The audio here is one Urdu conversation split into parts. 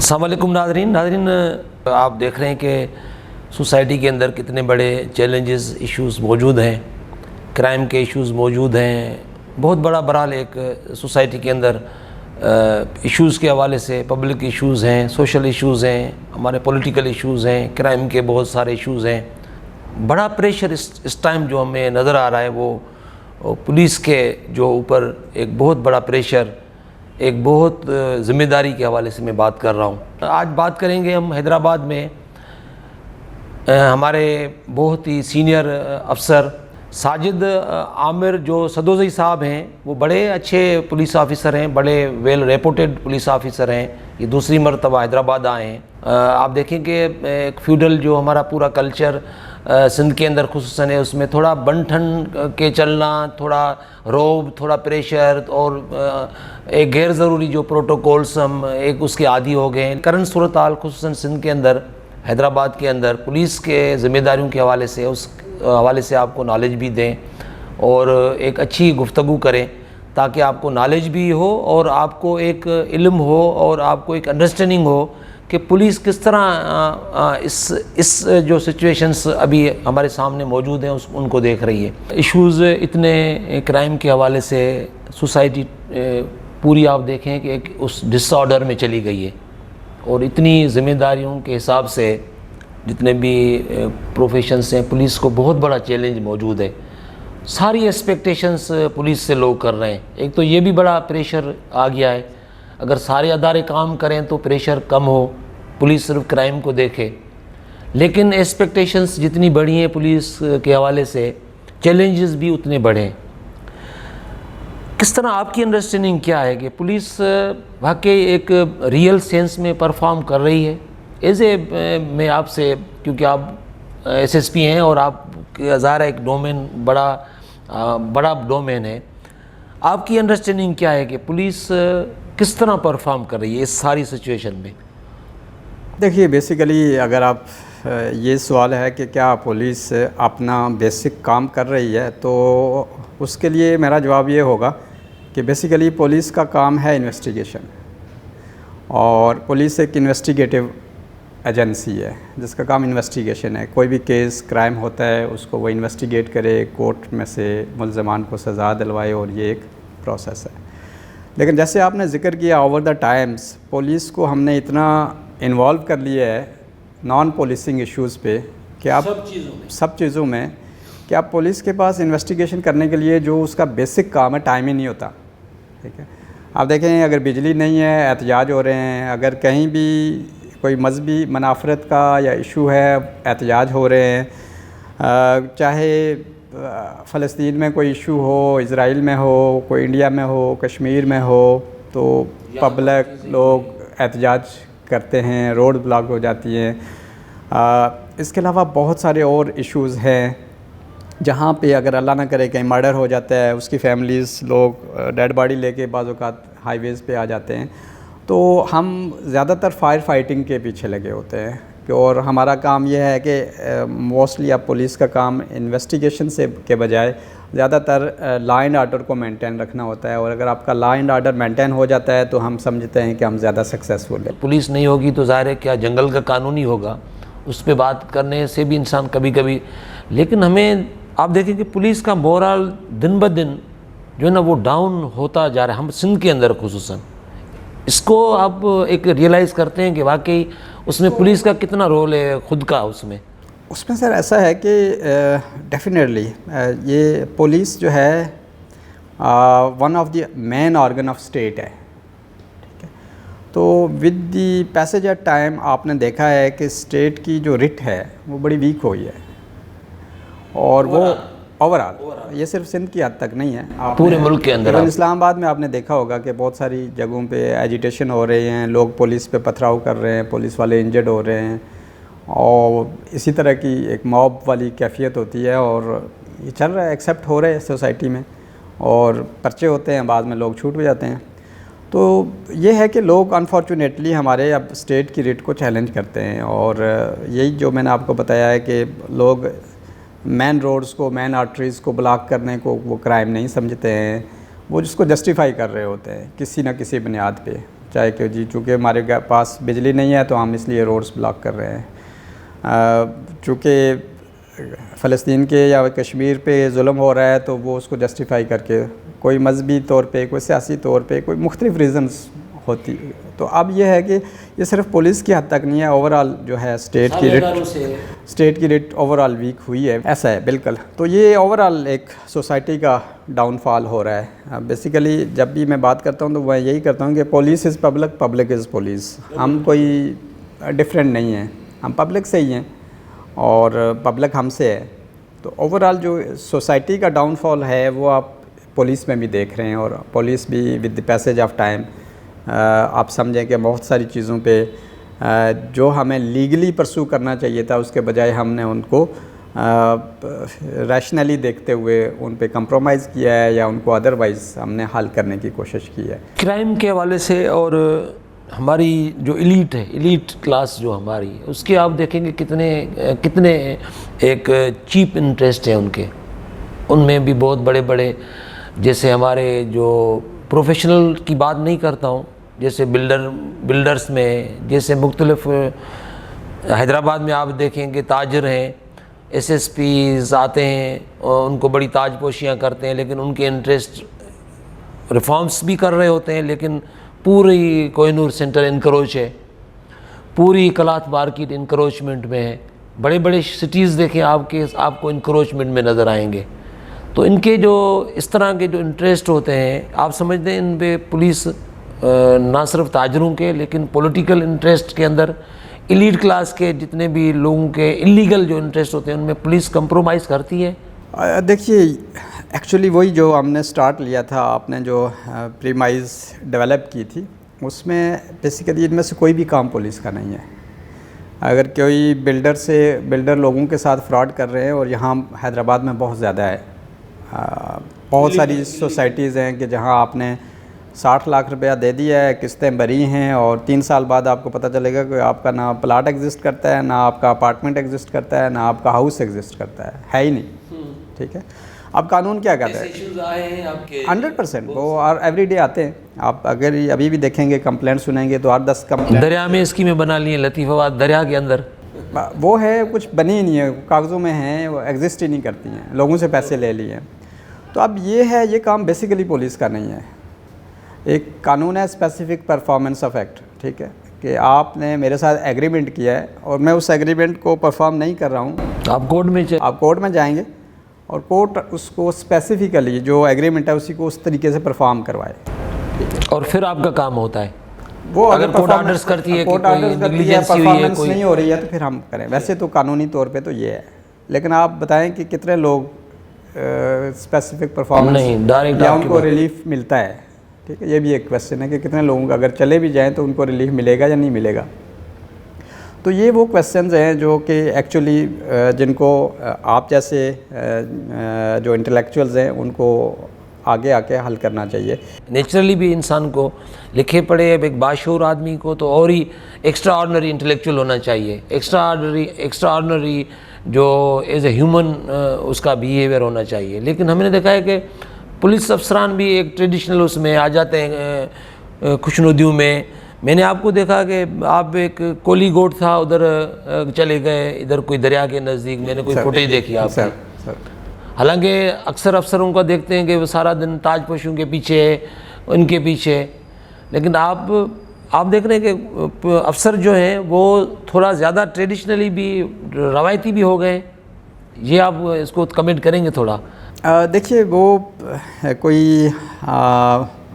السلام علیکم ناظرین آپ دیکھ رہے ہیں کہ سوسائٹی کے اندر کتنے بڑے چیلنجز ایشوز موجود ہیں، کرائم کے ایشوز موجود ہیں، بہت بڑا بہرحال ایک سوسائٹی کے اندر ایشوز کے حوالے سے پبلک ایشوز ہیں، سوشل ایشوز ہیں، ہمارے پولیٹیکل ایشوز ہیں، کرائم کے بہت سارے ایشوز ہیں۔ بڑا پریشر اس ٹائم جو ہمیں نظر آ رہا ہے وہ پولیس کے جو اوپر ایک بہت بڑا پریشر، ایک بہت ذمہ داری کے حوالے سے میں بات کر رہا ہوں۔ آج بات کریں گے ہم حیدرآباد میں ہمارے بہت ہی سینئر افسر ساجد عامر جو سدوزئی صاحب ہیں، وہ بڑے اچھے پولیس آفیسر ہیں، بڑے ویل ریپوٹیڈ پولیس آفیسر ہیں، یہ دوسری مرتبہ حیدرآباد آئے ہیں۔ آپ دیکھیں کہ ایک فیوڈل جو ہمارا پورا کلچر سندھ کے اندر خصوصاً ہے، اس میں تھوڑا بن ٹھن کے چلنا، تھوڑا روب، تھوڑا پریشر اور ایک غیر ضروری جو پروٹوکولز ہم ایک اس کے عادی ہو گئے ہیں۔ کرنٹ صورتحال خصوصاً سندھ کے اندر، حیدرآباد کے اندر پولیس کے ذمہ داریوں کے حوالے سے، اس حوالے سے آپ کو نالج بھی دیں اور ایک اچھی گفتگو کریں تاکہ آپ کو نالج بھی ہو اور آپ کو ایک علم ہو اور آپ کو ایک انڈرسٹینڈنگ ہو کہ پولیس کس طرح اس جو سچویشنز ابھی ہمارے سامنے موجود ہیں ان کو دیکھ رہی ہے۔ ایشوز اتنے کرائم کے حوالے سے سوسائٹی پوری آپ دیکھیں کہ ایک اس ڈس آرڈر میں چلی گئی ہے، اور اتنی ذمہ داریوں کے حساب سے جتنے بھی پروفیشنز ہیں، پولیس کو بہت بڑا چیلنج موجود ہے۔ ساری ایکسپیکٹیشنز پولیس سے لوگ کر رہے ہیں۔ ایک تو یہ بھی بڑا پریشر آ گیا ہے، اگر سارے ادارے کام کریں تو پریشر کم ہو، پولیس صرف کرائم کو دیکھے، لیکن ایکسپیکٹیشنز جتنی بڑھی ہیں پولیس کے حوالے سے، چیلنجز بھی اتنے بڑھے ہیں۔ کس طرح آپ کی انڈرسٹینڈنگ کیا ہے کہ پولیس واقعی ایک ریئل سینس میں پرفارم کر رہی ہے؟ میں آپ سے، کیونکہ آپ ایس ایس پی ہیں اور آپ کا ظاہر ایک ڈومین بڑا ڈومین ہے، آپ کی انڈرسٹینڈنگ کیا ہے کہ پولیس کس طرح پرفارم کر رہی ہے اس ساری سچویشن میں؟ دیکھیے، بیسیکلی اگر آپ یہ سوال ہے کہ کیا پولیس اپنا بیسک کام کر رہی ہے، تو اس کے لیے میرا جواب یہ ہوگا کہ بیسیکلی پولیس کا کام ہے انویسٹیگیشن، اور پولیس ایک انویسٹیگیٹو ایجنسی ہے جس کا کام انویسٹیگیشن ہے۔ کوئی بھی کیس کرائم ہوتا ہے اس کو وہ انویسٹیگیٹ کرے، کورٹ میں سے ملزمان کو سزا دلوائے، اور یہ ایک پروسیس ہے۔ لیکن جیسے آپ نے ذکر کیا، اوور دا ٹائمز پولیس کو ہم نے اتنا انوالو کر لیا ہے نان پولیسنگ ایشوز پہ کہ آپ سب چیزوں میں کہ آپ پولیس کے پاس انویسٹیگیشن کرنے کے لیے جو اس کا بیسک کام ہے، ٹائم ہی نہیں ہوتا۔ ٹھیک ہے، آپ دیکھیں اگر بجلی نہیں ہے احتجاج ہو رہے ہیں، اگر کہیں بھی کوئی مذہبی منافرت کا یا ایشو ہے احتجاج ہو رہے ہیں، چاہے فلسطین میں کوئی ایشو ہو، اسرائیل میں ہو، کوئی انڈیا میں ہو، کشمیر میں ہو، تو پبلک لوگ احتجاج کرتے ہیں، روڈ بلاک ہو جاتی ہیں۔ اس کے علاوہ بہت سارے اور ایشوز ہیں جہاں پہ اگر اللہ نہ کرے کہیں مرڈر ہو جاتا ہے، اس کی فیملیز لوگ ڈیڈ باڈی لے کے بعض اوقات ہائی ویز پہ آ جاتے ہیں، تو ہم زیادہ تر فائر فائٹنگ کے پیچھے لگے ہوتے ہیں اور ہمارا کام یہ ہے کہ موسٹلی اب پولیس کا کام انویسٹیگیشن سے کے بجائے زیادہ تر لا اینڈ آرڈر کو مینٹین رکھنا ہوتا ہے، اور اگر آپ کا لا اینڈ آرڈر مینٹین ہو جاتا ہے تو ہم سمجھتے ہیں کہ ہم زیادہ سکسیزفل ہیں۔ پولیس نہیں ہوگی تو ظاہر ہے کیا جنگل کا قانون ہی ہوگا، اس پہ بات کرنے سے بھی انسان کبھی کبھی، لیکن ہمیں آپ دیکھیں کہ پولیس کا مورال دن بہ دن جو ہے نا وہ ڈاؤن ہوتا جا رہا ہے، ہم سندھ کے اندر خصوصاً اس کو آپ ایک ریئلائز کرتے ہیں کہ واقعی اس میں پولیس کا کتنا رول ہے خود کا اس میں سر ایسا ہے کہ ڈیفینیٹلی یہ پولیس جو ہے one of the main organ of state ہے۔ ٹھیک ہے، تو with the passage of time آپ نے دیکھا ہے کہ اسٹیٹ کی جو رٹ ہے وہ بڑی ویک ہوئی ہے، اور وہ اوور آل یہ صرف سندھ کی حد تک نہیں ہے، پورے ملک کے اندر۔ اسلام آباد میں آپ نے دیکھا ہوگا کہ بہت ساری جگہوں پہ ایجیٹیشن ہو رہے ہیں، لوگ پولیس پہ پتھراؤ کر رہے ہیں، پولیس والے انجرڈ ہو رہے ہیں، اور اسی طرح کی ایک موب والی کیفیت ہوتی ہے، اور یہ چل رہا ہے، ایکسیپٹ ہو رہے ہیں سوسائٹی میں، اور پرچے ہوتے ہیں، بعد میں لوگ چھوٹ بھی جاتے ہیں۔ تو یہ ہے کہ لوگ انفارچونیٹلی ہمارے اب اسٹیٹ کی ریٹ کو چیلنج کرتے ہیں، اور یہی جو میں نے آپ کو بتایا ہے کہ لوگ مین روڈز کو، مین آرٹریز کو بلاک کرنے کو وہ کرائم نہیں سمجھتے ہیں، وہ جس کو جسٹیفائی کر رہے ہوتے ہیں کسی نہ کسی بنیاد پہ چاہے کہ جی چونکہ ہمارے پاس بجلی نہیں ہے تو ہم اس لیے روڈز بلاک کر رہے ہیں. چونکہ فلسطین کے یا کشمیر پہ ظلم ہو رہا ہے تو وہ اس کو جسٹیفائی کر کے کوئی مذہبی طور پہ، کوئی سیاسی طور پہ، کوئی مختلف ریزنز ہوتی. تو اب یہ ہے کہ یہ صرف پولیس کی حد تک نہیں ہے، اوورآل جو ہے اسٹیٹ کی ریٹ اوورآل ویک ہوئی ہے. ایسا ہے بالکل. تو یہ اوورآل ایک سوسائٹی کا ڈاؤن فال ہو رہا ہے. بیسیکلی جب بھی میں بات کرتا ہوں تو میں یہی کرتا ہوں کہ police is public, public is police. ہم کوئی ڈفرینٹ نہیں ہیں، ہم پبلک سے ہی ہیں اور پبلک ہم سے ہے. تو اوورآل جو سوسائٹی کا ڈاؤن فال ہے وہ آپ پولیس میں بھی دیکھ رہے ہیں. اور پولیس بھی with the passage of time آپ سمجھیں کہ بہت ساری چیزوں پہ جو ہمیں لیگلی پرسو کرنا چاہیے تھا اس کے بجائے ہم نے ان کو ریشنلی دیکھتے ہوئے ان پہ کمپرومائز کیا ہے یا ان کو ادروائز ہم نے حل کرنے کی کوشش کی ہے. کرائم کے حوالے سے اور ہماری جو ایلیٹ ہے، ایلیٹ کلاس جو ہماری، اس کے آپ دیکھیں گے کتنے ایک چیپ انٹرسٹ ہیں ان کے. ان میں بھی بہت بڑے بڑے، جیسے ہمارے جو پروفیشنل کی بات نہیں کرتا ہوں، جیسے بلڈرز میں، جیسے مختلف حیدرآباد میں آپ دیکھیں گے تاجر ہیں، ایس ایس پیز آتے ہیں اور ان کو بڑی تاج پوشیاں کرتے ہیں، لیکن ان کے انٹرسٹ ریفارمز بھی کر رہے ہوتے ہیں، لیکن پوری کوہ نور سینٹر انکروچ ہے، پوری کلاتھ مارکیٹ انکروچمنٹ میں ہے. بڑے بڑے سٹیز دیکھیں آپ کو انکروچمنٹ میں نظر آئیں گے. تو ان کے جو اس طرح کے جو انٹرسٹ ہوتے ہیں، آپ سمجھتے ہیں ان پہ پولیس نہ صرف تاجروں کے لیکن پولیٹیکل انٹرسٹ کے اندر ایلیٹ کلاس کے جتنے بھی لوگوں کے انلیگل جو انٹرسٹ ہوتے ہیں ان میں پولیس کمپرومائز کرتی ہے؟ دیکھیے ایکچولی وہی جو ہم نے سٹارٹ لیا تھا، آپ نے جو پریمائز ڈیولپ کی تھی، اس میں بیسیکلی ان میں سے کوئی بھی کام پولیس کا نہیں ہے. اگر کوئی بلڈر لوگوں کے ساتھ فراڈ کر رہے ہیں، اور یہاں حیدرآباد میں بہت زیادہ ہے، بہت ساری سوسائٹیز ہیں کہ جہاں آپ نے 60 لاکھ روپیہ دے دیا ہے، قسطیں بری ہیں، اور 3 سال بعد آپ کو پتہ چلے گا کہ آپ کا نہ پلاٹ ایگزسٹ کرتا ہے، نہ آپ کا اپارٹمنٹ ایگزسٹ کرتا ہے، نہ آپ کا ہاؤس ایگزسٹ کرتا ہے ہی نہیں. ٹھیک ہے. اب قانون کیا کہتا ہے؟ 100% وہ ایوری ڈے آتے ہیں. آپ اگر ابھی بھی دیکھیں گے کمپلینٹ سنیں گے تو 8-10 کمپلینٹ. دریا میں اسکیمیں بنا لی ہیں لطیف آباد دریا کے اندر، وہ ہے کچھ بنی ہی نہیں ہے، کاغذوں میں ہیں، وہ ایگزسٹ ہی نہیں کرتی ہیں، لوگوں سے پیسے لے لیے ہیں. تو اب یہ کام بیسیکلی پولیس کا نہیں ہے. ایک قانون ہے اسپیسیفک پرفارمنس آف ایکٹ. ٹھیک ہے، کہ آپ نے میرے ساتھ ایگریمنٹ کیا ہے اور میں اس ایگریمنٹ کو پرفارم نہیں کر رہا ہوں، آپ کورٹ میں جائیں گے اور کورٹ اس کو اسپیسیفکلی جو ایگریمنٹ ہے اسی کو اس طریقے سے پرفارم کروائے. اور پھر آپ کا کام ہوتا ہے وہ اگر کورٹ آرڈرز کرتی ہے کہ کوئی نیگلیجنسی ہوئی ہے، کوئی نہیں ہو رہی ہے تو پھر ہم کریں. ویسے تو قانونی طور پہ تو یہ ہے، لیکن آپ بتائیں کہ کتنے لوگ اسپیسیفک پرفارمنس یا ان کو ریلیف ملتا ہے. ٹھیک ہے، یہ بھی ایک کویسچن ہے کہ کتنے لوگوں کا اگر چلے بھی جائیں تو ان کو ریلیف ملے گا یا نہیں ملے گا. تو یہ وہ کویسچنز ہیں جو کہ ایکچولی جن کو آپ جیسے جو انٹلیکچوئلز ہیں ان کو آگے آ کے حل کرنا چاہیے. نیچرلی بھی انسان کو لکھے پڑھے ایک باشعور آدمی کو تو اور ہی ایکسٹرا آرڈنری انٹلیکچوئل ہونا چاہیے، ایکسٹرا آرڈنری جو ایز اے ہیومن اس کا بیہیویئر ہونا چاہیے. لیکن ہم نے دیکھا ہے کہ پولیس افسران بھی ایک ٹریڈیشنل اس میں آ جاتے ہیں خوشنودیوں میں. میں نے آپ کو دیکھا کہ آپ ایک کولی گوٹ تھا ادھر چلے گئے، ادھر کوئی دریا کے نزدیک، میں نے کوئی فوٹیج دیکھی آپ کی. حالانکہ اکثر افسروں کا دیکھتے ہیں کہ وہ سارا دن تاج پوشوں کے پیچھے، ان کے پیچھے، لیکن آپ دیکھ رہے ہیں کہ افسر جو ہیں وہ تھوڑا زیادہ ٹریڈیشنلی بھی روایتی بھی ہو گئے. یہ آپ اس کو کمنٹ کریں گے تھوڑا؟ دیکھیے وہ کوئی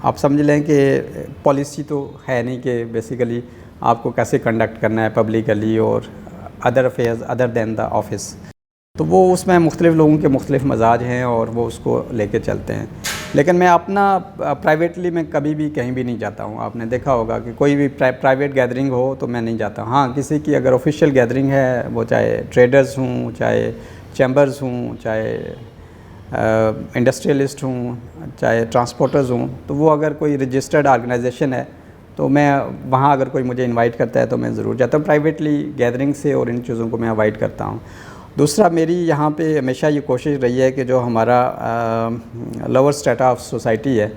آپ سمجھ لیں کہ پالیسی تو ہے نہیں کہ بیسیکلی آپ کو کیسے کنڈکٹ کرنا ہے پبلکلی اور other affairs other than the office. تو وہ اس میں مختلف لوگوں کے مختلف مزاج ہیں اور وہ اس کو لے کے چلتے ہیں. لیکن میں اپنا پرائیویٹلی میں کبھی بھی کہیں بھی نہیں جاتا ہوں. آپ نے دیکھا ہوگا کہ کوئی بھی پرائیویٹ گیدرنگ ہو تو میں نہیں جاتا. ہاں کسی کی اگر آفیشیل گیدرنگ ہے، وہ چاہے ٹریڈرز ہوں، چاہے چیمبرز ہوں، چاہے انڈسٹریلسٹ ہوں، چاہے ٹرانسپورٹرز ہوں، تو وہ اگر کوئی رجسٹرڈ آرگنائزیشن ہے تو میں وہاں اگر کوئی مجھے انوائٹ کرتا ہے تو میں ضرور جاتا ہوں. پرائیویٹلی گیدرنگ سے اور ان چیزوں کو میں اوائڈ کرتا ہوں. دوسرا میری یہاں پہ ہمیشہ یہ کوشش رہی ہے کہ جو ہمارا لوور اسٹریٹا آف سوسائٹی ہے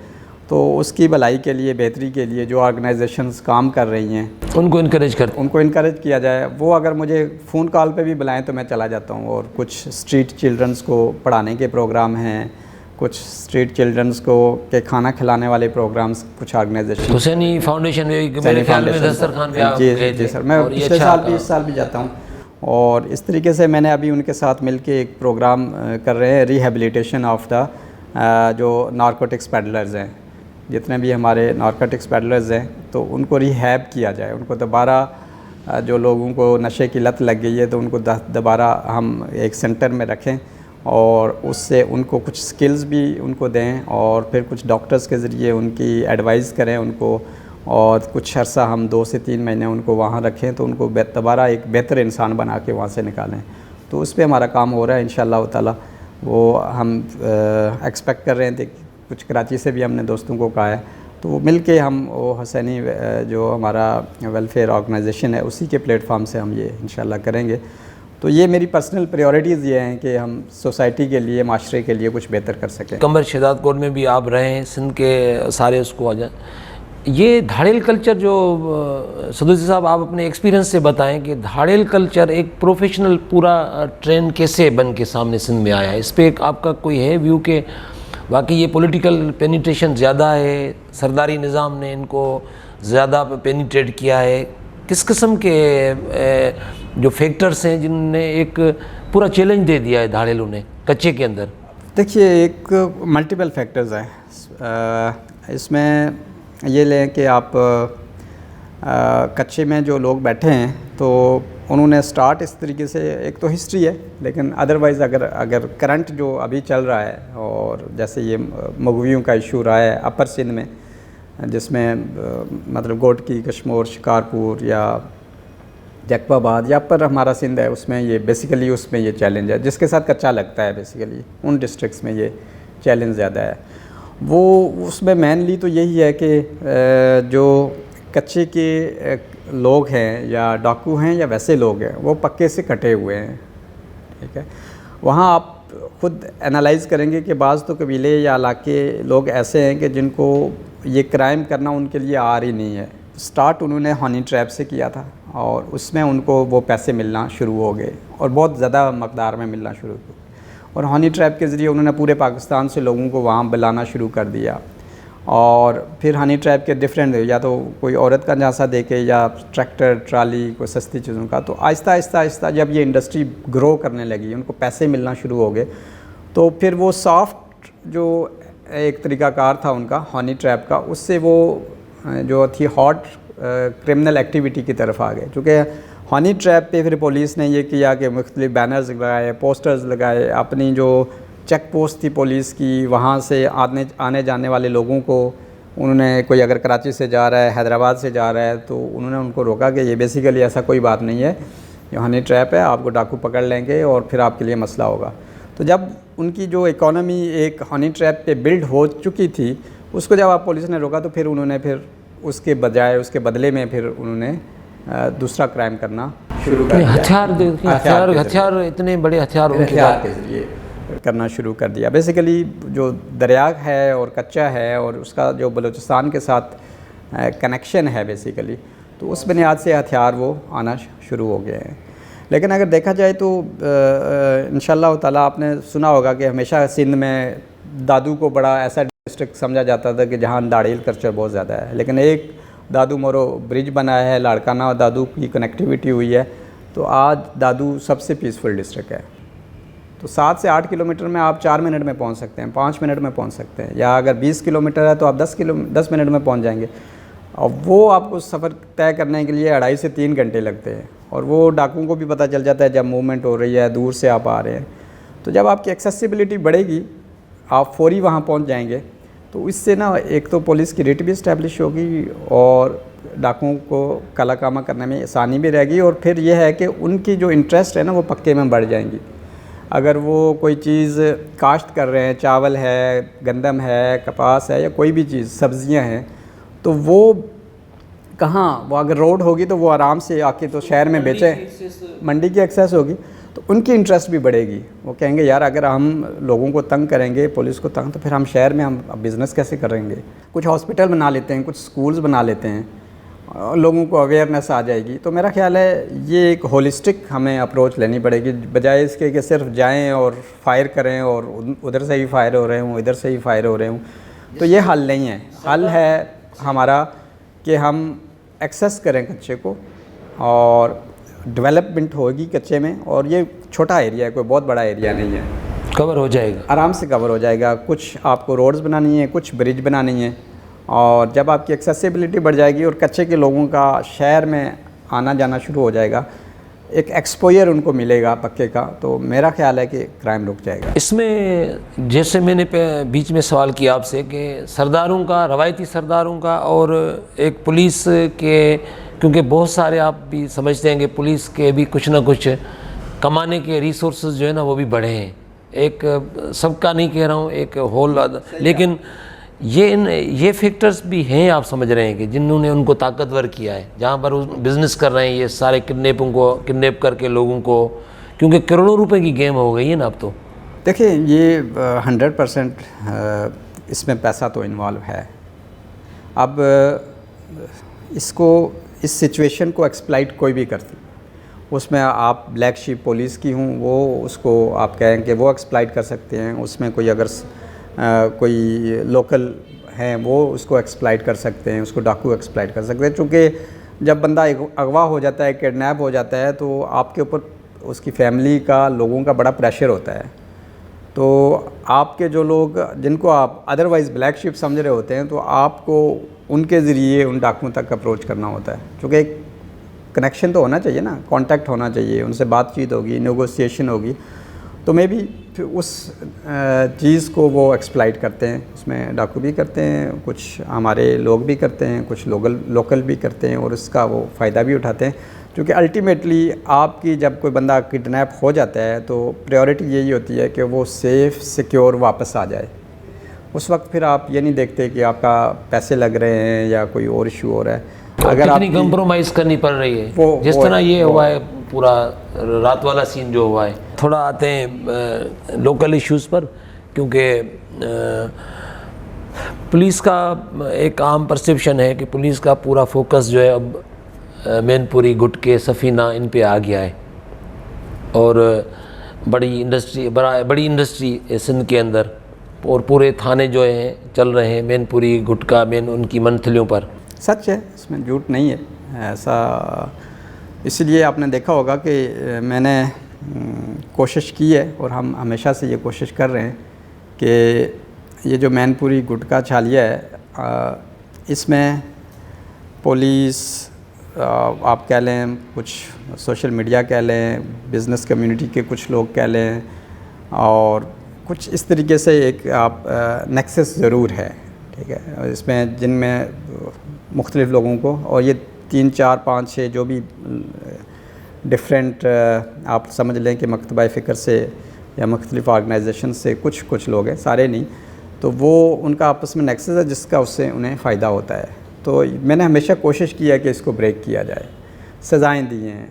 تو اس کی بھلائی کے لیے، بہتری کے لیے جو آرگنائزیشنز کام کر رہی ہیں ان کو انکریج کرتے ان کو انکریج کیا جائے. وہ اگر مجھے فون کال پہ بھی بلائیں تو میں چلا جاتا ہوں. اور کچھ اسٹریٹ چلڈرنس کو پڑھانے کے پروگرام ہیں، کچھ اسٹریٹ چلڈرنس کو کے کھانا کھلانے والے پروگرامز کچھ آرگنائزیشن. حسینی فاؤنڈیشن میرے خیال میں دسترخوان پہ آپ گئے جی تھے. سر، میں پچھلے سال بھی اس سال بھی جاتا ہوں. اور اس طریقے سے میں نے ابھی ان کے ساتھ مل کے ایک پروگرام کر رہے ہیں، ریہیبلیٹیشن آف دا جو نارکوٹکس پیڈلرز ہیں. جتنے بھی ہمارے نارکوٹکس پیڈلرز ہیں تو ان کو ریہیب کیا جائے، ان کو دوبارہ جو لوگوں کو نشے کی لت لگ گئی ہے تو ان کو دوبارہ ہم ایک سینٹر میں رکھیں اور اس سے ان کو کچھ سکلز بھی ان کو دیں اور پھر کچھ ڈاکٹرز کے ذریعے ان کی ایڈوائز کریں ان کو، اور کچھ عرصہ ہم 2 سے 3 مہینے ان کو وہاں رکھیں تو ان کو دوبارہ ایک بہتر انسان بنا کے وہاں سے نکالیں. تو اس پہ ہمارا کام ہو رہا ہے انشاءاللہ تعالی. وہ ہم ایکسپیکٹ کر رہے تھے، کچھ کراچی سے بھی ہم نے دوستوں کو کہا ہے، تو وہ مل کے ہم وہ حسینی جو ہمارا ویلفیئر آرگنائزیشن ہے اسی کے پلیٹ فارم سے ہم یہ انشاءاللہ کریں گے. تو یہ میری پرسنل پریورٹیز یہ ہیں کہ ہم سوسائٹی کے لیے، معاشرے کے لیے کچھ بہتر کر سکیں. کمر شہزاد کوٹ میں بھی آپ رہے ہیں، سندھ کے سارے اس کو آ جائیں. یہ دھاڑیل کلچر جو سدوسی صاحب آپ اپنے ایکسپیرینس سے بتائیں کہ دھاڑیل کلچر ایک پروفیشنل پورا ٹرین کیسے بن کے سامنے سندھ میں آیا ہے، اس پہ ایک آپ کا کوئی ہے ویو کہ باقی یہ پولیٹیکل پینیٹریشن زیادہ ہے، سرداری نظام نے ان کو زیادہ پینیٹریٹ کیا ہے، کس قسم کے جو فیکٹرز ہیں جن نے ایک پورا چیلنج دے دیا ہے دھاڑیلوں نے کچے کے اندر؟ دیکھیے، ایک ملٹیپل فیکٹرز ہیں اس میں. یہ لیں کہ آپ کچے میں جو لوگ بیٹھے ہیں تو انہوں نے سٹارٹ اس طریقے سے، ایک تو ہسٹری ہے لیکن ادروائز اگر کرنٹ جو ابھی چل رہا ہے، اور جیسے یہ مغویوں کا ایشو رہا ہے اپر سندھ میں، جس میں مطلب گوٹکی، کشمور، شکارپور یا جیکب آباد یا اپر ہمارا سندھ ہے، اس میں یہ بیسیکلی اس میں یہ چیلنج ہے جس کے ساتھ کچا لگتا ہے. بیسیکلی ان ڈسٹرکٹس میں یہ چیلنج زیادہ ہے. وہ اس میں مینلی تو یہی ہے کہ جو کچے کے لوگ ہیں یا ڈاکو ہیں یا ویسے لوگ ہیں وہ پکے سے کٹے ہوئے ہیں. ٹھیک ہے، وہاں آپ خود انالائز کریں گے کہ بعض تو قبیلے یا علاقے لوگ ایسے ہیں کہ جن کو یہ کرائم کرنا ان کے لیے آر ہی نہیں ہے. سٹارٹ انہوں نے ہانی ٹریپ سے کیا تھا اور اس میں ان کو وہ پیسے ملنا شروع ہو گئے اور بہت زیادہ مقدار میں ملنا شروع ہو گئے. اور ہانی ٹریپ کے ذریعے انہوں نے پورے پاکستان سے لوگوں کو وہاں بلانا شروع کر دیا. اور پھر ہانی ٹریپ کے ڈفرینٹ، یا تو کوئی عورت کا جھانسا دے کے یا ٹریکٹر، ٹرالی، کوئی سستی چیزوں کا. تو آہستہ آہستہ جب یہ انڈسٹری گرو کرنے لگی، ان کو پیسے ملنا شروع ہو گئے، تو پھر وہ سافٹ جو ایک طریقہ کار تھا ان کا ہانی ٹریپ کا، اس سے وہ جو تھی ہاٹ کرمنل ایکٹیویٹی کی طرف آ گئے. چونکہ ہانی ٹریپ پہ پھر پولیس نے یہ کیا کہ مختلف بینرز لگائے، پوسٹرز لگائے، اپنی جو چیک پوسٹ تھی پولیس کی وہاں سے آنے جانے والے لوگوں کو انہوں نے، کوئی اگر کراچی سے جا رہا ہے، حیدرآباد سے جا رہا ہے، تو انہوں نے ان کو روکا کہ یہ بیسیکلی ایسا کوئی بات نہیں ہے، یہ ہانی ٹریپ ہے، آپ کو ڈاکو پکڑ لیں گے اور پھر آپ کے لیے مسئلہ ہوگا. تو جب ان کی جو اکانومی ایک ہانی ٹریپ پہ بلڈ ہو چکی تھی، اس کو جب آپ پولیس نے روکا تو پھر انہوں نے پھر اس کے بجائے، اس کے بدلے میں پھر انہوں نے دوسرا کرائم کرنا شروع کر دیا. ہتھیار اتنے بڑے ہتھیار کے ذریعے کرنا شروع کر دیا. بیسیکلی جو دریا ہے اور کچا ہے اور اس کا جو بلوچستان کے ساتھ کنیکشن ہے بیسیکلی، تو اس بنیاد سے ہتھیار وہ آنا شروع ہو گئے ہیں. لیکن اگر دیکھا جائے تو انشاءاللہ تعالیٰ آپ نے سنا ہوگا کہ ہمیشہ سندھ میں دادو کو بڑا ایسا ڈسٹرکٹ سمجھا جاتا تھا کہ جہاں دھاڑیل کلچر بہت زیادہ ہے. لیکن ایک دادو مورو برج بنا ہے، لاڑکانہ اور دادو کی کنیکٹیویٹی ہوئی ہے، تو آج دادو سب سے پیسفل ڈسٹرکٹ ہے. تو 7 سے 8 کلومیٹر میں آپ 4 منٹ میں پہنچ سکتے ہیں، 5 منٹ میں پہنچ سکتے ہیں، یا اگر 20 کلومیٹر ہے تو آپ 10 منٹ میں پہنچ جائیں گے. اور وہ آپ کو سفر طے کرنے کے لیے 2.5 سے 3 گھنٹے لگتے ہیں. اور وہ ڈاکوؤں کو بھی پتہ چل جاتا ہے جب موومنٹ ہو رہی ہے، دور سے آپ آ رہے ہیں. تو جب آپ کی ایکسیسیبلٹی بڑھے گی، آپ فوری وہاں پہنچ جائیں گے، تو اس سے نا ایک تو پولیس کی ریٹ بھی اسٹیبلش ہوگی اور ڈاکوؤں کو کالا کامہ کرنے میں آسانی بھی رہے گی. اور پھر یہ ہے کہ ان کی جو انٹرسٹ ہے نا وہ پکے میں بڑھ جائیں گی. اگر وہ کوئی چیز کاشت کر رہے ہیں، چاول ہے، گندم ہے، کپاس ہے، یا کوئی بھی چیز، سبزیاں ہیں، تو وہ کہاں، وہ اگر روڈ ہوگی تو وہ آرام سے آ کے تو شہر میں بیچیں، منڈی کی ایکسیس ہوگی. تو ان کی انٹرسٹ بھی بڑھے گی. وہ کہیں گے یار اگر ہم لوگوں کو تنگ کریں گے, پولیس کو تنگ, تو پھر ہم شہر میں ہم بزنس کیسے کریں گے. کچھ ہاسپٹل بنا لیتے ہیں, کچھ سکولز بنا لیتے ہیں, لوگوں کو اویئرنیس آ جائے گی. تو میرا خیال ہے یہ ایک ہولسٹک ہمیں اپروچ لینی پڑے گی, بجائے اس کے کہ صرف جائیں اور فائر کریں اور ادھر سے ہی فائر ہو رہے ہوں, ادھر سے ہی فائر ہو رہے ہوں. تو یہ حل نہیں ہے. حل ہے ہمارا کہ ہم ایکسیس کریں کچے کو, اور ڈیولپمنٹ ہوگی کچے میں, اور یہ چھوٹا ایریا ہے, کوئی بہت بڑا ایریا نہیں ہے, کور ہو جائے گا, آرام سے کور ہو جائے گا. کچھ آپ کو روڈز بنانی ہیں, کچھ برج بنانی ہیں, اور جب آپ کی ایکسیسیبلٹی بڑھ جائے گی اور کچے کے لوگوں کا شہر میں آنا جانا شروع ہو جائے گا, ایک ایکسپوئر ان کو ملے گا پکے کا, تو میرا خیال ہے کہ کرائم رک جائے گا. اس میں جیسے میں نے بیچ میں سوال کیا آپ سے کہ سرداروں کا, روایتی سرداروں کا اور ایک پولیس کے, کیونکہ بہت سارے آپ بھی سمجھتے ہیں کہ پولیس کے بھی کچھ نہ کچھ کمانے کے ریسورسز جو ہے نا وہ بھی بڑھے ہیں. ایک سب کا نہیں کہہ رہا ہوں, ایک ہول, لیکن یہ فیکٹرز بھی ہیں آپ سمجھ رہے ہیں کہ جنہوں نے ان کو طاقتور کیا ہے, جہاں پر بزنس کر رہے ہیں یہ سارے کڈنیپ کر کے لوگوں کو, کیونکہ کروڑوں روپے کی گیم ہو گئی ہے نا اب تو. دیکھیں یہ 100% اس میں پیسہ تو انوالو ہے. اب اس سچویشن کو ایکسپلائٹ کوئی بھی کرتی, اس میں آپ بلیک شیپ پولیس کی ہوں, وہ اس کو آپ کہیں کہ وہ ایکسپلائٹ کر سکتے ہیں, اس میں کوئی اگر کوئی لوکل ہیں وہ اس کو ایکسپلائٹ کر سکتے ہیں, اس کو ڈاکو ایکسپلائٹ کر سکتے ہیں. چونکہ جب بندہ اغوا ہو جاتا ہے, کڈنیپ ہو جاتا ہے, تو آپ کے اوپر اس کی فیملی کا, لوگوں کا بڑا پریشر ہوتا ہے. تو آپ کے جو لوگ جن کو آپ ادروائز بلیک شیپ سمجھ رہے ہوتے ہیں, تو آپ کو ان کے ذریعے ان ڈاکوؤں تک اپروچ کرنا ہوتا ہے. چونکہ ایک کنیکشن تو ہونا چاہیے نا, کانٹیکٹ ہونا چاہیے, ان سے بات چیت ہوگی, نیگوسیشن ہوگی, تو میں بھی اس چیز کو وہ ایکسپلائٹ کرتے ہیں. اس میں ڈاکو بھی کرتے ہیں, کچھ ہمارے لوگ بھی کرتے ہیں, کچھ لوکل بھی کرتے ہیں, اور اس کا وہ فائدہ بھی اٹھاتے ہیں. کیونکہ الٹیمیٹلی آپ کی جب کوئی بندہ کڈنیپ ہو جاتا ہے تو پریورٹی یہی ہوتی ہے کہ وہ سیف سیکیور واپس آ جائے. اس وقت پھر آپ یہ نہیں دیکھتے کہ آپ کا پیسے لگ رہے ہیں یا کوئی اور ایشو ہو رہا ہے. اگر کتنی کمپرومائز کرنی پڑ رہی ہے, جس طرح یہ ہوا ہے پورا رات والا سین جو ہوا ہے. تھوڑا آتے ہیں لوکل ایشوز پر, کیونکہ پولیس کا ایک عام پرسیپشن ہے کہ پولیس کا پورا فوکس جو ہے اب مین پوری, گٹ کے, سفینہ, ان پہ آ گیا ہے, اور بڑی انڈسٹری سندھ کے اندر, اور پورے تھانے جو ہیں چل رہے ہیں مین پوری, گٹکا, مین ان کی منتھلیوں پر. سچ ہے, اس میں جھوٹ نہیں ہے ایسا. اس لیے آپ نے دیکھا ہوگا کہ میں نے کوشش کی ہے, اور ہم ہمیشہ سے یہ کوشش کر رہے ہیں کہ یہ جو مین پوری گٹکا چھالیا ہے, اس میں پولیس آپ کہہ لیں, کچھ سوشل میڈیا کہہ لیں, بزنس کمیونٹی کے کچھ لوگ کہہ لیں, اور کچھ اس طریقے سے ایک آپ نیکسس ضرور ہے. ٹھیک ہے, اس میں جن میں مختلف لوگوں کو, اور یہ 3 4 5 6 جو بھی ڈفرینٹ آپ سمجھ لیں کہ مکتبہ فکر سے یا مختلف آرگنائزیشن سے کچھ لوگ ہیں, سارے نہیں, تو وہ ان کا آپس میں نیکسس ہے جس کا اس سے انہیں فائدہ ہوتا ہے. تو میں نے ہمیشہ کوشش کی ہے کہ اس کو بریک کیا جائے, سزائیں دی ہیں,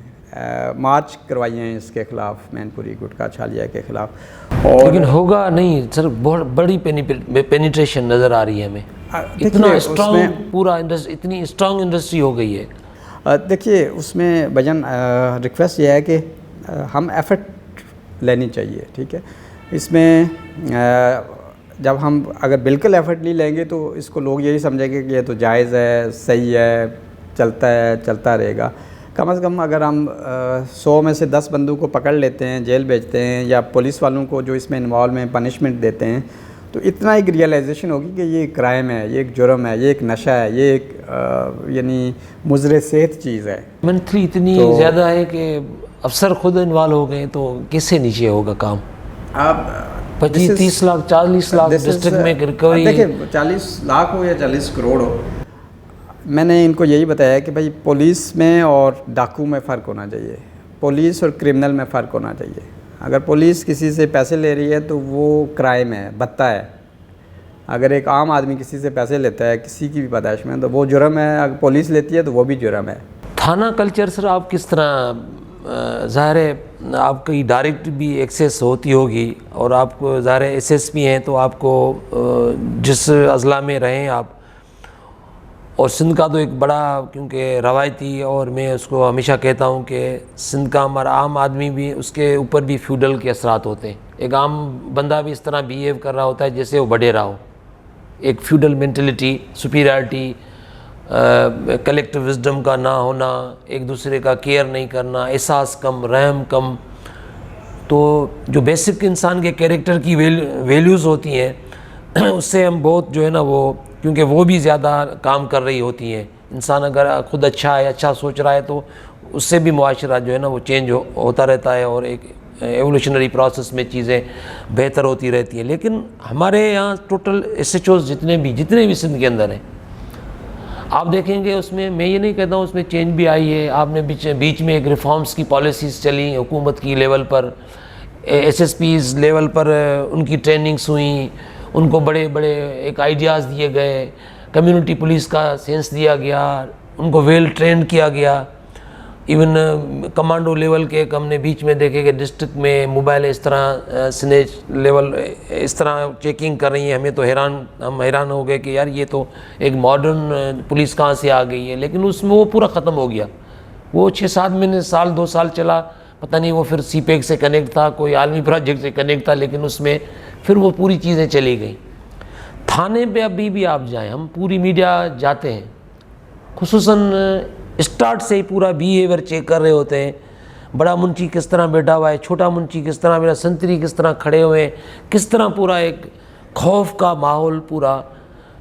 مارچ کروائی ہیں اس کے خلاف, مین پوری گٹکا چھالیا کے خلاف. اور لیکن ہوگا نہیں سر, بہت بڑی پینیٹریشن نظر آ رہی ہے ہمیں, اتنا اسٹرانگ پورا اتنی اسٹرانگ انڈسٹری ہو گئی ہے. دیکھیے اس میں بھجن ریکویسٹ یہ ہے کہ ہم ایفرٹ لینی چاہیے. ٹھیک ہے, اس میں جب ہم اگر بالکل ایفرٹ نہیں لیں گے تو اس کو لوگ یہی سمجھیں گے کہ یہ تو جائز ہے, صحیح ہے, چلتا رہے گا. کم از کم اگر ہم 100 میں سے 10 بندوں کو پکڑ لیتے ہیں, جیل بھیجتے ہیں, یا پولیس والوں کو جو اس میں انوالو ہیں پنشمنٹ دیتے ہیں, تو اتنا ایک ریئلائزیشن ہوگی کہ یہ ایک کرائم ہے, یہ ایک جرم ہے, یہ ایک نشہ ہے, یہ ایک یعنی مضر صحت چیز ہے. منتھلی اتنی زیادہ ہے کہ افسر خود انوالو ہو گئے, تو کس سے نیچے ہوگا کام؟ آپ 25-30 لاکھ 40 لاکھ ڈسٹرکٹ میں ریکوری. دیکھیں 40 لاکھ ہو یا 40 کروڑ ہو, میں نے ان کو یہی بتایا کہ بھائی پولیس میں اور ڈاکو میں فرق ہونا چاہیے, پولیس اور کرمنل میں فرق ہونا چاہیے. اگر پولیس کسی سے پیسے لے رہی ہے تو وہ کرائم ہے, بھتہ ہے. اگر ایک عام آدمی کسی سے پیسے لیتا ہے کسی کی بھی پیدائش میں, تو وہ جرم ہے. اگر پولیس لیتی ہے تو وہ بھی جرم ہے. تھانہ کلچر سر آپ کس طرح ظاہر ہے آپ کی ڈائریکٹ بھی ایکسیس ہوتی ہوگی، اور آپ کو ظاہر ہے ایس ایس پی ہیں تو آپ کو جس اضلاع میں رہیں آپ، اور سندھ کا تو ایک بڑا کیونکہ روایتی، اور میں اس کو ہمیشہ کہتا ہوں کہ سندھ کا ہمارا عام آدمی بھی اس کے اوپر بھی فیوڈل کے اثرات ہوتے ہیں. ایک عام بندہ بھی اس طرح بیہیو کر رہا ہوتا ہے جیسے وہ وڈیرا ہو. ایک feudal mentality, superiority, collective wisdom کا نہ ہونا، ایک دوسرے کا کیئر نہیں کرنا، احساس کم، رحم کم. تو جو بیسک انسان کے کیریکٹر کی ویلیوز ہوتی ہیں اس سے ہم بہت جو ہے نا وہ، کیونکہ وہ بھی زیادہ کام کر رہی ہوتی ہیں. انسان اگر خود اچھا ہے، اچھا سوچ رہا ہے تو اس سے بھی معاشرہ جو ہے نا وہ چینج ہوتا رہتا ہے، اور ایک ایولیوشنری پروسیس میں چیزیں بہتر ہوتی رہتی ہیں. لیکن ہمارے یہاں ٹوٹل ایس ایچ اوز جتنے بھی سندھ کے اندر ہیں، آپ دیکھیں گے اس میں یہ نہیں کہتا ہوں اس میں چینج بھی آئی ہے. آپ نے بیچ میں ایک ریفارمز کی پالیسیز چلی حکومت کی لیول پر، ایس ایس پیز لیول پر ان کی ٹریننگز ہوئیں، ان کو بڑے بڑے ایک آئیڈیاز دیے گئے، کمیونٹی پولیس کا سینس دیا گیا، ان کو ویل ٹرینڈ کیا گیا. ایون کمانڈو لیول کے ہم نے بیچ میں دیکھے کہ ڈسٹرکٹ میں موبائل اس طرح سنیچ لیول اس طرح چیکنگ کر رہی ہیں. ہمیں تو ہم حیران ہو گئے کہ یار یہ تو ایک ماڈرن پولیس کہاں سے آ گئی ہے. لیکن اس میں وہ پورا ختم ہو گیا. وہ 6-7 مہینے، سال 2 سال چلا، پتہ نہیں وہ پھر سی پیک سے کنیکٹ تھا، کوئی عالمی پروجیکٹ سے کنیکٹ تھا، لیکن اس میں پھر وہ پوری چیزیں چلی گئیں. تھانے پہ ابھی بھی آپ جائیں، ہم پوری میڈیا جاتے ہیں، خصوصاً اسٹارٹ سے ہی پورا بیہیویئر چیک کر رہے ہوتے ہیں. بڑا منشی کس طرح بیٹھا ہوا ہے، چھوٹا منشی کس طرح، میرا سنتری کس طرح کھڑے ہوئے ہیں، کس طرح پورا ایک خوف کا ماحول پورا.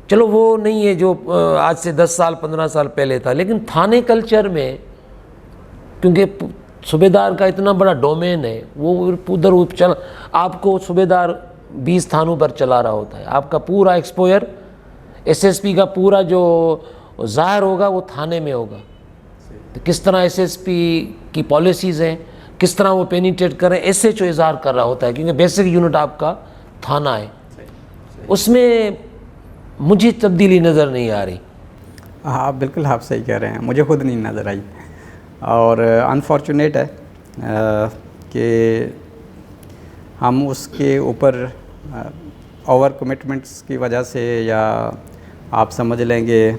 چلو وہ نہیں ہے جو آج سے 10 سال 15 سال پہلے تھا، لیکن تھانے کلچر میں کیونکہ صوبے دار کا اتنا بڑا ڈومین ہے، وہ ادھر چل، آپ کو صوبے دار 20 تھانوں پر چلا رہا ہوتا ہے. آپ کا پورا ایکسپوئر ایس ایس پی کا پورا جو ظاہر ہوگا وہ تھانے میں ہوگا. تو کس طرح ایس ایس پی کی پالیسیز ہیں، کس طرح وہ پینیٹریٹ کریں، ایس ایچ او اظہار کر رہا ہوتا ہے، کیونکہ بیسک یونٹ آپ کا تھانہ ہے. اس میں مجھے تبدیلی نظر نہیں آ رہی. ہاں بالکل آپ صحیح کہہ رہے ہیں، مجھے خود نہیں نظر آئی. اور انفارچونیٹ ہے کہ ہم اس کے اوپر اوور کمٹمنٹس کی وجہ سے، یا آپ سمجھ لیں گے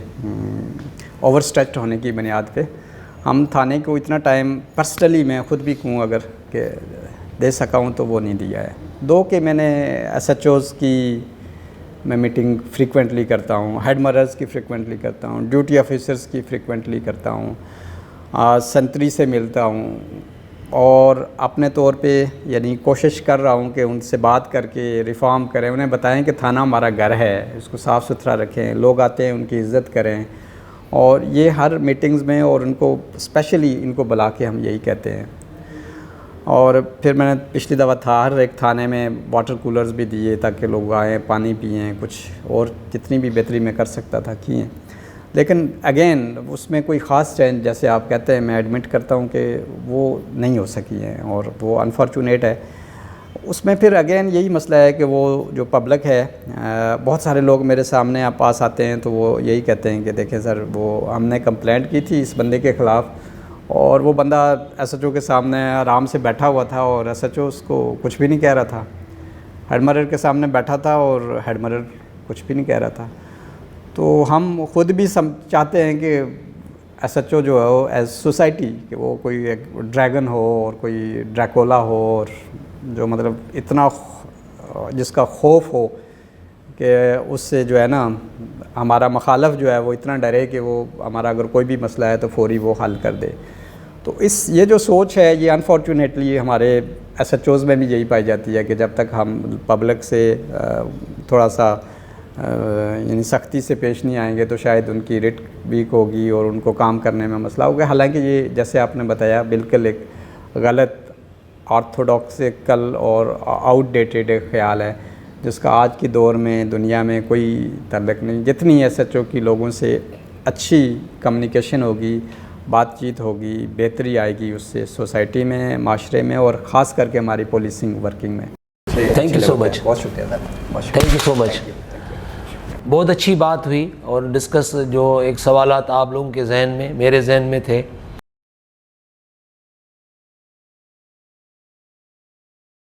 اوور اسٹریچ ہونے کی بنیاد پہ، ہم تھانے کو اتنا ٹائم پرسنلی میں خود بھی کہوں اگر کہ دے سکا ہوں تو وہ نہیں دیا ہے. کہ میں نے ایس ایچ اوز کی میں میٹنگ فریکوینٹلی کرتا ہوں، ہیڈ مررز کی فریکوینٹلی کرتا ہوں، ڈیوٹی آفیسرز کی فریکوینٹلی کرتا ہوں، سنتری سے ملتا ہوں، اور اپنے طور پہ یعنی کوشش کر رہا ہوں کہ ان سے بات کر کے ریفارم کریں، انہیں بتائیں کہ تھانہ ہمارا گھر ہے، اس کو صاف ستھرا رکھیں، لوگ آتے ہیں ان کی عزت کریں. اور یہ ہر میٹنگز میں، اور ان کو اسپیشلی ان کو بلا کے ہم یہی کہتے ہیں. اور پھر میں نے پچھلی دفعہ ہر ایک تھانے میں واٹر کولرز بھی دیے تاکہ لوگ آئیں پانی پئیں، کچھ اور جتنی بھی بہتری میں کر سکتا تھا کیے. لیکن اگین اس میں کوئی خاص چینج جیسے آپ کہتے ہیں، میں ایڈمٹ کرتا ہوں کہ وہ نہیں ہو سکی ہیں، اور وہ انفارچونیٹ ہے. اس میں پھر اگین یہی مسئلہ ہے کہ وہ جو پبلک ہے، بہت سارے لوگ میرے سامنے پاس آتے ہیں تو وہ یہی کہتے ہیں کہ دیکھیں سر، وہ ہم نے کمپلینٹ کی تھی اس بندے کے خلاف، اور وہ بندہ ایس ایچ او کے سامنے آرام سے بیٹھا ہوا تھا، اور ایس ایچ او اس کو کچھ بھی نہیں کہہ رہا تھا. ہیڈ مرر کے سامنے بیٹھا تھا اور ہیڈ مرر کچھ بھی نہیں کہہ رہا تھا. تو ہم خود بھی چاہتے ہیں کہ ایس ایچ او جو ہے وہ ایز سوسائٹی، کہ وہ کوئی ایک ڈریگن ہو اور کوئی ڈریکولا ہو، اور جو مطلب اتنا جس کا خوف ہو کہ اس سے جو ہے نا ہمارا مخالف جو ہے وہ اتنا ڈرے کہ وہ ہمارا اگر کوئی بھی مسئلہ ہے تو فوری وہ حل کر دے. تو یہ جو سوچ ہے یہ انفارچونیٹلی ہمارے ایس ایچ اوز میں بھی یہی پائی جاتی ہے کہ جب تک ہم پبلک سے تھوڑا سا یعنی سختی سے پیش نہیں آئیں گے تو شاید ان کی ریٹ ویک ہوگی اور ان کو کام کرنے میں مسئلہ ہوگا. حالانکہ یہ جیسے آپ نے بتایا بالکل ایک غلط آرتھوڈاکسیکل اور آؤٹ ڈیٹڈ ایک خیال ہے جس کا آج کی دور میں دنیا میں کوئی تعلق نہیں. جتنی ایس ایچ او کی لوگوں سے اچھی کمیونیکیشن ہوگی، بات چیت ہوگی، بہتری آئے گی اس سے سوسائٹی میں، معاشرے میں، اور خاص کر کے ہماری پولیسنگ ورکنگ میں. تھینک یو سو مچ. بہت شکریہ سر. تھینک یو سو مچ. بہت اچھی بات ہوئی، اور ڈسکس جو ایک سوالات آپ لوگوں کے ذہن میں، میرے ذہن میں تھے،